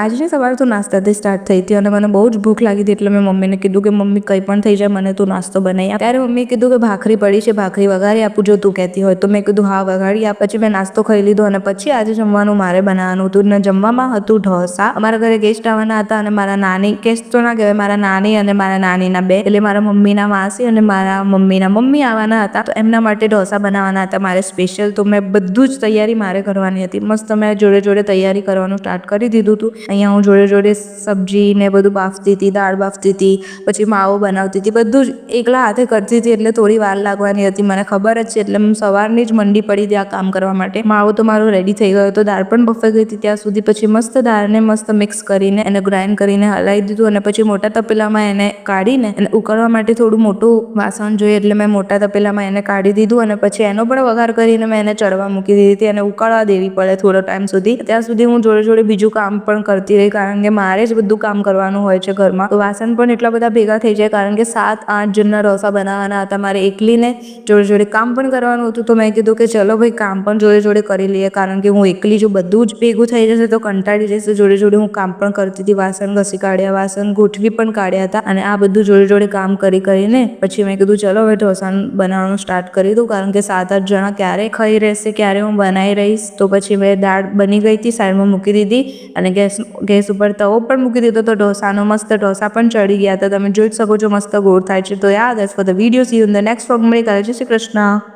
આજની સવાર તો નાસ્તાથી સ્ટાર્ટ થઈ હતી અને મને બહુ જ ભૂખ લાગી હતી, એટલે મેં મમ્મીને કીધું કે મમ્મી કંઈ પણ થઈ જાય, મને તું નાસ્તો બનાવી આપ. ત્યારે મમ્મીએ કીધું કે ભાખરી પડી છે, ભાખરી વઘારી આપું જો તું કહેતી હોય તો. મેં કીધું હા વઘારી આપ. પછી મેં નાસ્તો ખાઈ લીધો અને પછી આજે જમવાનું મારે બનાવવાનું હતું ને જમવામાં હતું ઢોસા. અમારા ઘરે ગેસ્ટ આવવાના હતા અને મારા નાની, ગેસ્ટ તો ના કહેવાય, મારા નાની અને મારા નાનીના બે, એટલે મારા મમ્મીના માસી અને મારા મમ્મીના મમ્મી આવવાના હતા. તો એમના માટે ઢોસા બનાવવાના હતા મારે સ્પેશિયલ. તો મેં બધું જ તૈયારી મારે કરવાની હતી. મસ્ત મેં જોડે જોડે તૈયારી કરવાનું સ્ટાર્ટ કરી દીધું હતું. અહીંયા હું જોડે જોડે સબ્જી ને બધું બાફતી હતી, દાળ બાફતી હતી, પછી માવો બનાવતી હતી, બધું જ એકલા હાથે કરતી હતી, એટલે થોડી વાર લાગવાની હતી, મને ખબર જ છે. એટલે હું સવારની જ મંડી પડી હતી આ કામ કરવા માટે. માવો તો મારો રેડી થઈ ગયો હતો, દાળ પણ બફાઈ ગઈ હતી ત્યાં સુધી. પછી મસ્ત દાળને મસ્ત મિક્સ કરીને એને ગ્રાઇન્ડ કરીને હલાવી દીધું અને પછી મોટા તપેલામાં એને કાઢીને એને ઉકળવા માટે થોડું મોટું વાસણ જોઈએ, એટલે મેં મોટા તપેલામાં એને કાઢી દીધું અને પછી એનો પણ વઘાર કરીને મેં એને ચડવા મૂકી દીધી હતી અને ઉકાળવા દેવી પડે થોડો ટાઈમ સુધી. ત્યાં સુધી હું જોડે જોડે બીજું કામ પણ કરતી રહી, કારણ કે મારે જ બધું કામ કરવાનું હોય છે ઘરમાં. તો વાસણ પણ એટલા બધા ભેગા થઈ જાય, કારણ કે 7-8 જણના ઢોસા બનાવવાના હતા મારે એકલીને. જોડે જોડે કામ પણ કરવાનું હતું, તો મેં કીધું કે ચલો ભાઈ કામ પણ જોડે જોડે કરી લઈએ, કારણ કે હું એકલી જો બધું જ ભેગું થઈ જશે તો કંટાળી જશે. જોડે જોડે હું કામ પણ કરતી હતી, વાસણ ઘસી કાઢ્યા, વાસણ ગોઠવી પણ કાઢ્યા હતા અને આ બધું જોડે જોડે કામ કરીને પછી મેં કીધું ચલો હવે ઢોસા બનાવવાનું સ્ટાર્ટ કરી દઉં, કારણ કે 7-8 જણા ક્યારે ખાઈ રહેશે, ક્યારે હું બનાવી રહીશ. તો પછી મેં દાળ બની ગઈ હતી, સાઈડમાં મૂકી દીધી અને ગેસ ઉપર તવો પણ મૂકી દીધો તો ઢોસાનો મસ્ત ઢોસા પણ ચડી ગયા હતા. તમે જોઈ શકો છો મસ્ત ગોળ થાય છે. તો યાદ as for the video, C you in the next vlog. જય શ્રી કૃષ્ણ.